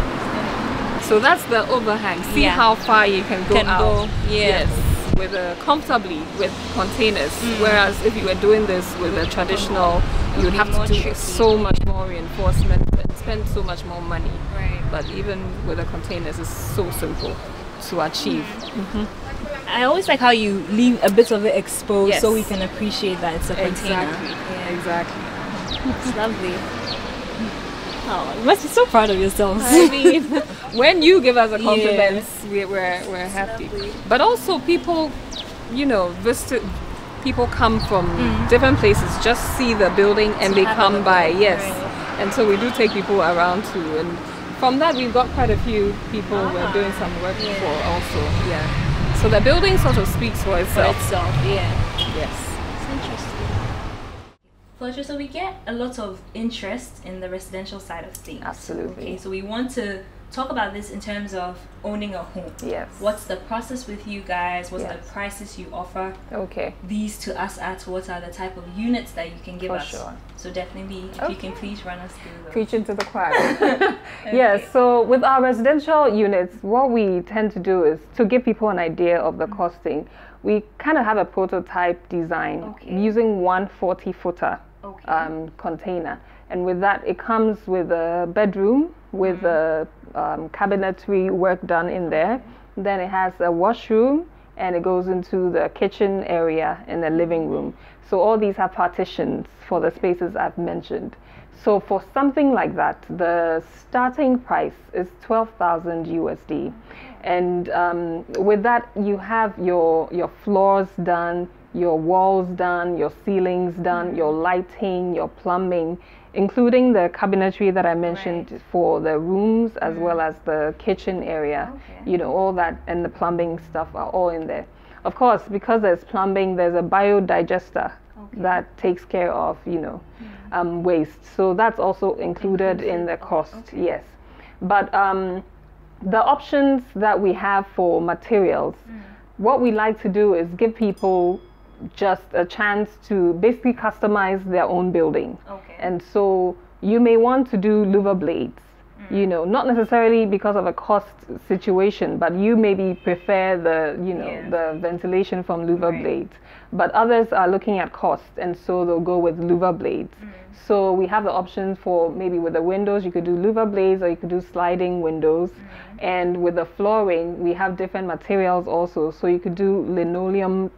[SPEAKER 1] So that's the overhang. See
[SPEAKER 2] Yeah.
[SPEAKER 1] how far you can go out.
[SPEAKER 2] Yeah.
[SPEAKER 1] Yes, with comfortably with containers. Whereas if you were doing this with a traditional, you would
[SPEAKER 2] be
[SPEAKER 1] have
[SPEAKER 2] more
[SPEAKER 1] to do
[SPEAKER 2] tricky.
[SPEAKER 1] so much more reinforcement and spend so much more money.
[SPEAKER 2] Right.
[SPEAKER 1] But even with the containers, it's so simple to achieve.
[SPEAKER 2] I always like how you leave a bit of it exposed
[SPEAKER 1] Yes.
[SPEAKER 2] so we can appreciate that it's a container.
[SPEAKER 1] Exactly. Exactly.
[SPEAKER 2] It's lovely. Oh, you must be so proud of yourselves.
[SPEAKER 1] I mean, when you give us a compliment, we're happy.
[SPEAKER 2] lovely.
[SPEAKER 1] But also people, you know, people come from different places, just see the building and
[SPEAKER 2] To
[SPEAKER 1] they
[SPEAKER 2] have a
[SPEAKER 1] come
[SPEAKER 2] look
[SPEAKER 1] by.
[SPEAKER 2] at it,
[SPEAKER 1] Yes.
[SPEAKER 2] right.
[SPEAKER 1] And so we do take people around too. And from that, we've got quite a few people we're doing some work
[SPEAKER 2] Yeah.
[SPEAKER 1] for also. Yeah. So the building sort of speaks for
[SPEAKER 2] For
[SPEAKER 1] itself.
[SPEAKER 2] itself, yeah.
[SPEAKER 1] Yes.
[SPEAKER 2] It's interesting. Fletcher, so we get a lot of interest in the residential side of things.
[SPEAKER 1] Absolutely.
[SPEAKER 2] Okay, so we want to talk about this in terms of owning a home.
[SPEAKER 1] Yes.
[SPEAKER 2] What's the process with you guys? What's the
[SPEAKER 1] Yes.
[SPEAKER 2] prices you offer
[SPEAKER 1] Okay.
[SPEAKER 2] these to us at? What are the type of units that you can give
[SPEAKER 1] For
[SPEAKER 2] us?
[SPEAKER 1] sure.
[SPEAKER 2] So definitely, if you can please run us through those.
[SPEAKER 1] Preaching to the choir. Yes, so with our residential units, what we tend to do is to give people an idea of the costing. We kind of have a prototype design
[SPEAKER 2] Okay.
[SPEAKER 1] using one 40-footer
[SPEAKER 2] Okay.
[SPEAKER 1] container. And with that, it comes with a bedroom with a cabinetry work done in there. Then it has a washroom and it goes into the kitchen area and the living room. So all these have partitions for the spaces I've mentioned. So for something like that, the starting price is 12,000 USD. And with that, you have your floors done, your walls done, your ceilings done, your lighting, your plumbing, including the cabinetry that I mentioned for the rooms as well as the kitchen area.
[SPEAKER 2] Okay.
[SPEAKER 1] You know, all that and the plumbing stuff are all in there. Of course, because there's plumbing, there's a biodigester that takes care of, you know, waste. So that's also included in the cost, yes. But the options that we have for materials, what we like to do is give people just a chance to basically customize their own building.
[SPEAKER 2] Okay.
[SPEAKER 1] And so you may want to do louver blades, you know, not necessarily because of a cost situation, but you maybe prefer the, you know, the ventilation from louver blades. But others are looking at cost, and so they'll go with louver blades. So we have the options for maybe with the windows, you could do louver blades or you could do sliding windows. And with the flooring, we have different materials also. So you could do linoleum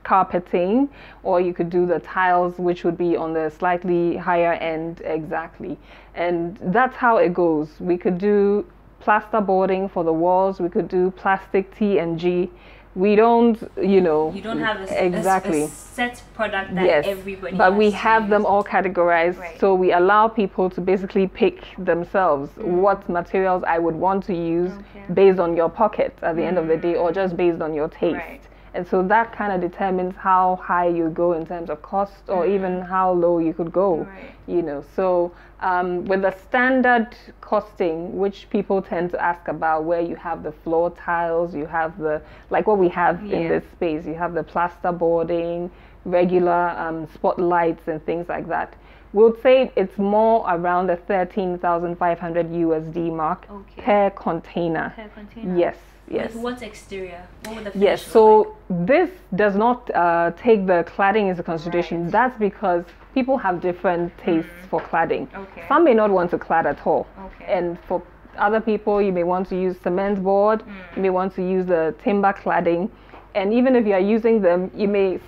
[SPEAKER 1] carpeting, or you could do the tiles, which would be on the slightly higher end. Exactly. And that's how it goes. We could do plaster boarding for the walls. We could do plastic T&G. We don't, you know,
[SPEAKER 2] You don't have
[SPEAKER 1] exactly.
[SPEAKER 2] a set product that everybody
[SPEAKER 1] but
[SPEAKER 2] has
[SPEAKER 1] we
[SPEAKER 2] to
[SPEAKER 1] have
[SPEAKER 2] use.
[SPEAKER 1] them all categorized,
[SPEAKER 2] Right.
[SPEAKER 1] so we allow people to basically pick themselves what materials I would want to use based on your pocket at the end of the day, or just based on your taste.
[SPEAKER 2] Right.
[SPEAKER 1] And so that kind of determines how high you go in terms of cost, or even how low you could go.
[SPEAKER 2] Right.
[SPEAKER 1] You know, so with the standard costing, which people tend to ask about, where you have the floor tiles, you have the, like what we have in this space, you have the plaster boarding, regular spotlights and things like that. We'll say it's more around the 13,500 USD mark per container.
[SPEAKER 2] Per container.
[SPEAKER 1] Yes.
[SPEAKER 2] With what exterior? What would the finish
[SPEAKER 1] Yes,
[SPEAKER 2] look
[SPEAKER 1] so this does not take the cladding into consideration.
[SPEAKER 2] Right.
[SPEAKER 1] That's because people have different tastes for cladding.
[SPEAKER 2] Okay.
[SPEAKER 1] Some may not want to clad at all.
[SPEAKER 2] Okay.
[SPEAKER 1] And for other people, you may want to use cement board, you may want to use the timber cladding. And even if you are using them,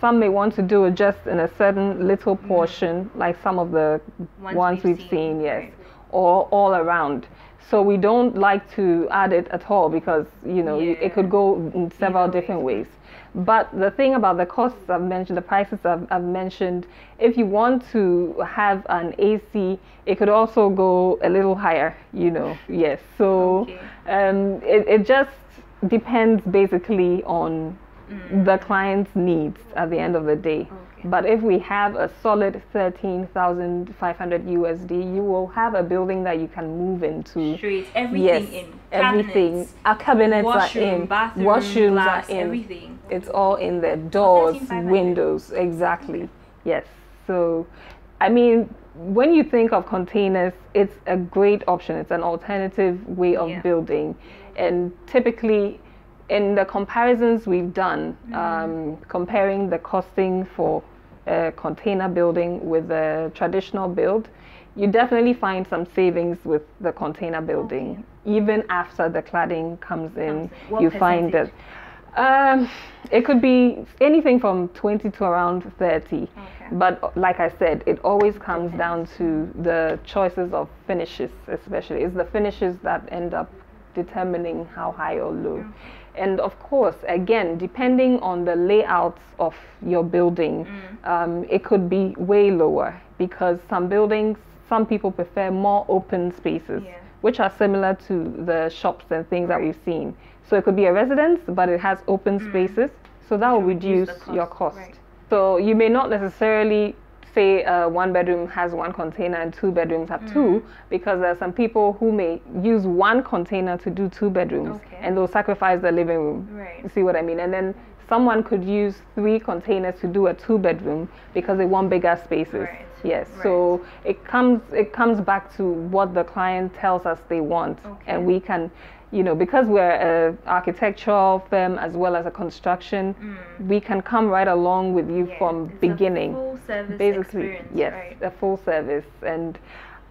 [SPEAKER 1] some may want to do it just in a certain little portion, like some of the ones we've seen, yes,
[SPEAKER 2] right.
[SPEAKER 1] or all around. So we don't like to add it at all because, you know, it could go in several different ways. But the thing about the costs I've mentioned, the prices I've mentioned, if you want to have an AC, it could also go a little higher, you know, yes. So it just depends basically on the client's needs at the end of the day. But if we have a solid 13,500 USD, you will have a building that you can move into.
[SPEAKER 2] Straight, everything in.
[SPEAKER 1] Everything. Our cabinets
[SPEAKER 2] washroom,
[SPEAKER 1] are in.
[SPEAKER 2] bathroom,
[SPEAKER 1] Washrooms
[SPEAKER 2] glass,
[SPEAKER 1] are in.
[SPEAKER 2] everything.
[SPEAKER 1] It's all in there. Doors,
[SPEAKER 2] 13,500.
[SPEAKER 1] windows, exactly. Yes. So, I mean, when you think of containers, it's a great option. It's an alternative way of building. And typically, in the comparisons we've done, comparing the costing for a container building with a traditional build, you definitely find some savings with the container building. Even after the cladding comes in, you find that it could be anything from 20 to around 30. But like I said, it always comes down to the choices of finishes, especially. It's the finishes that end up determining how high or low. And of course, again, depending on the layouts of your building, it could be way lower because some people prefer more open spaces, which are similar to the shops and things that we've seen. So it could be a residence, but it has open spaces, so that will reduce your cost. So you may not necessarily say one bedroom has one container and two bedrooms have two, because there are some people who may use one container to do two bedrooms and they'll sacrifice the living room. You see what I mean? And then someone could use 3 containers to do a 2-bedroom because they want bigger spaces. Yes, so it comes back to what the client tells us they want, and we can, you know, because we're an architectural firm as well as a construction, we can come right along with you from beginning.
[SPEAKER 2] A full service
[SPEAKER 1] basically,
[SPEAKER 2] experience,
[SPEAKER 1] yes, a full service. And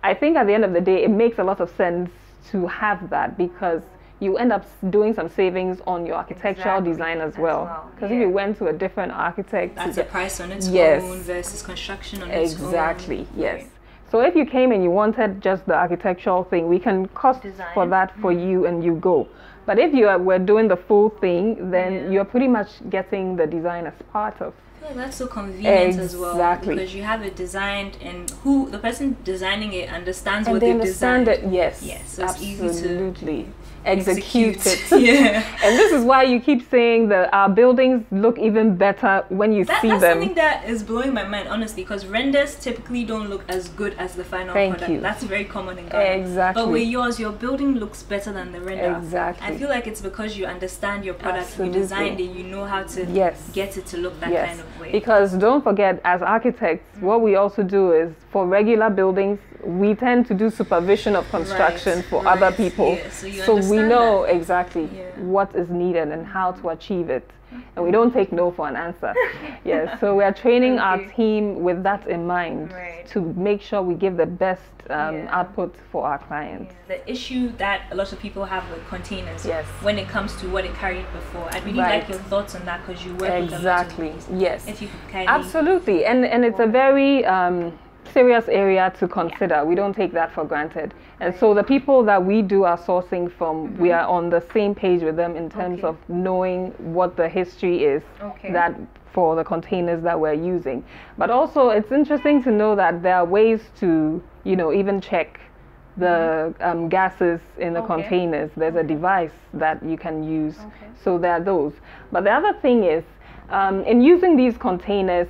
[SPEAKER 1] I think at the end of the day, it makes a lot of sense to have that because you end up doing some savings on your architectural design as well. Because if you went to a different architect,
[SPEAKER 2] that's a price on its own versus construction on its own.
[SPEAKER 1] Exactly, yes. So if you came and you wanted just the architectural thing, we can cost for that for you and you go. But if you were doing the full thing, then you're pretty much getting the design as part of.
[SPEAKER 2] I feel like that's so convenient as well, because you have it designed and the person designing it understands what they've designed.
[SPEAKER 1] Yes,
[SPEAKER 2] so it's
[SPEAKER 1] absolutely.
[SPEAKER 2] Easy to
[SPEAKER 1] execute it. And this is why you keep saying that our buildings look even better when you see them.
[SPEAKER 2] That's something that is blowing my mind, honestly, because renders typically don't look as good as the final product. That's very common in Ghana. But with yours, your building looks better than the render. I feel like it's because you understand your product, you designed it, you know how to get it to look that kind of way.
[SPEAKER 1] Because don't forget, as architects, what we also do is, for regular buildings, we tend to do supervision of construction for other people. So we know exactly what is needed and how to achieve it. And we don't take no for an answer. So we are training our team with that in mind to make sure we give the best output for our clients.
[SPEAKER 2] The issue that a lot of people have with containers when it comes to what it carried before, I'd really like your thoughts on that because you work with a lot of these. If you could kindly
[SPEAKER 1] absolutely. And it's a very serious area to consider. We don't take that for granted. And so the people that we do our sourcing from, we are on the same page with them in terms of knowing what the history is that for the containers that we're using. But also it's interesting to know that there are ways to, you know, even check the gases in the containers. There's a device that you can use. So there are those. But the other thing is, in using these containers,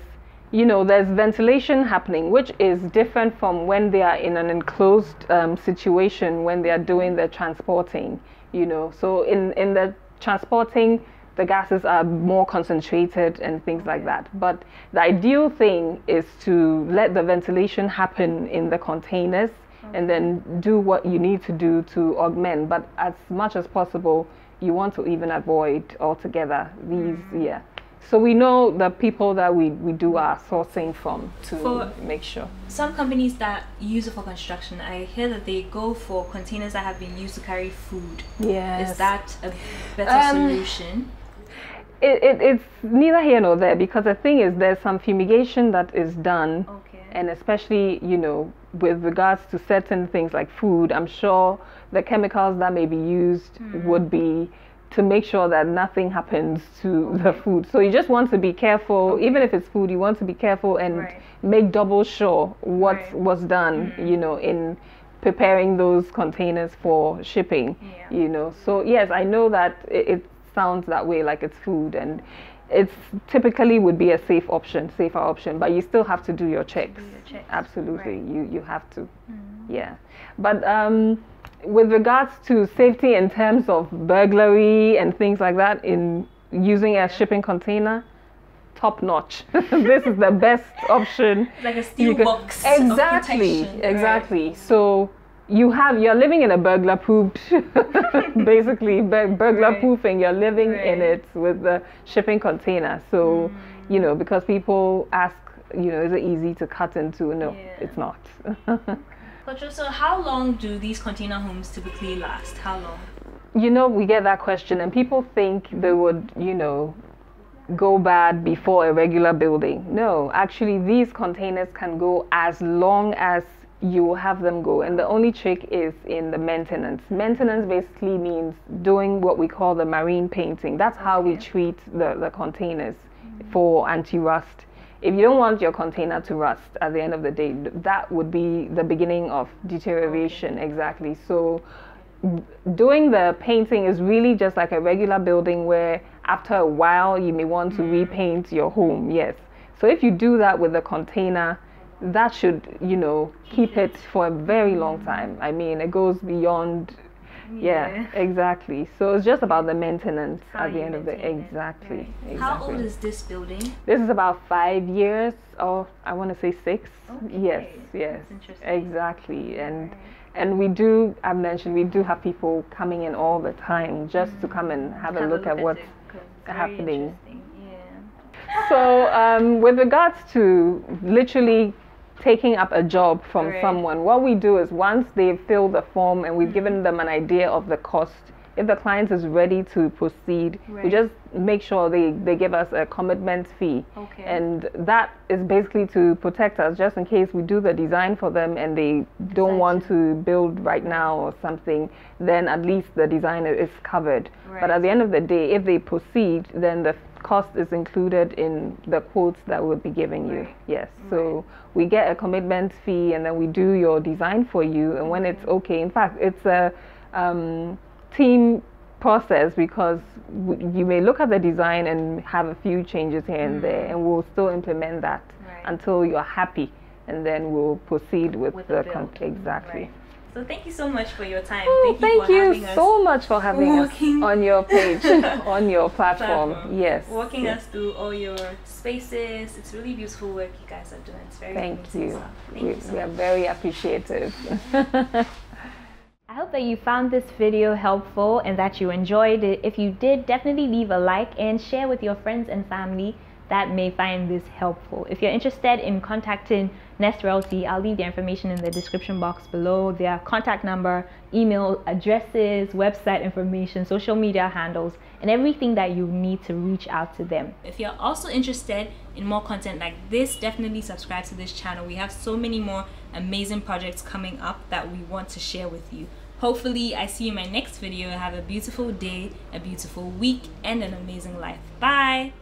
[SPEAKER 1] you know, there's ventilation happening, which is different from when they are in an enclosed situation, when they are doing the transporting, you know. So in the transporting, the gases are more concentrated and things like that. But the ideal thing is to let the ventilation happen in the containers and then do what you need to do to augment. But as much as possible, you want to even avoid altogether these, yeah. So we know the people that we do our sourcing from to make sure.
[SPEAKER 2] Some companies that use it for construction, I hear that they go for containers that have been used to carry food.
[SPEAKER 1] Yes.
[SPEAKER 2] Is that a better solution?
[SPEAKER 1] It's neither here nor there, because the thing is there's some fumigation that is done, and especially, you know, with regards to certain things like food, I'm sure the chemicals that may be used would be to make sure that nothing happens to the food. So you just want to be careful, even if it's food, you want to be careful and make double sure what was done, you know, in preparing those containers for shipping, you know. So yes, I know that it sounds that way, like it's food, and it's typically would be a safer option, but you still have to do your checks. Absolutely, you have to. Yeah, but with regards to safety in terms of burglary and things like that in using a shipping container, top notch. This is the best option.
[SPEAKER 2] Like a steel box.
[SPEAKER 1] Exactly. So you're living in a burglar proofed, basically burglar proofing. You're living in it with the shipping container. So you know, because people ask, you know, is it easy to cut into? No, it's not.
[SPEAKER 2] So how long do these container homes typically last? How long?
[SPEAKER 1] You know, we get that question, and people think they would, you know, go bad before a regular building. No, actually these containers can go as long as you have them go, and the only trick is in the maintenance. Maintenance basically means doing what we call the marine painting. That's how we treat the containers for anti-rust. If you don't want your container to rust at the end of the day, that would be the beginning of deterioration. Exactly. So doing the painting is really just like a regular building where after a while you may want to repaint your home. Yes. So if you do that with the container, that should, you know, keep it for a very long time. I mean, it goes beyond. Yeah, exactly. So it's just about the maintenance at the end of the day. Exactly.
[SPEAKER 2] How old is this building?
[SPEAKER 1] This is about 5 years, or I want to say 6. Yes.
[SPEAKER 2] That's interesting.
[SPEAKER 1] Exactly. And we do, I mentioned, we do have people coming in all the time just to come and have a look at what's happening. So with regards to literally taking up a job from someone, what we do is once they fill the form and we've given them an idea of the cost, if the client is ready to proceed, we just make sure they give us a commitment fee. And that is basically to protect us, just in case we do the design for them and they don't want to build right now or something, then at least the design is covered. But at the end of the day, if they proceed, then the cost is included in the quotes that we'll be giving you. Yes. So we get a commitment fee and then we do your design for you, and when it's okay, in fact it's a team process, because you may look at the design and have a few changes here and there, and we'll still implement that until you're happy, and then we'll proceed with the exactly.
[SPEAKER 2] So thank you so much for your time.
[SPEAKER 1] Thank you so much for having us on your page, on your platform. Yes.
[SPEAKER 2] Walking us through all your spaces. It's really beautiful work you guys are doing. It's very
[SPEAKER 1] Thank you.
[SPEAKER 2] Stuff. Thank you so
[SPEAKER 1] we are
[SPEAKER 2] much.
[SPEAKER 1] very appreciative.
[SPEAKER 2] I hope that you found this video helpful and that you enjoyed it. If you did, definitely leave a like and share with your friends and family that may find this helpful. If you're interested in contacting Nest Realty, I'll leave the information in the description box below. Their contact number, email addresses, website information, social media handles, and everything that you need to reach out to them. If you're also interested in more content like this, definitely subscribe to this channel. We have so many more amazing projects coming up that we want to share with you. Hopefully, I see you in my next video. Have a beautiful day, a beautiful week, and an amazing life. Bye!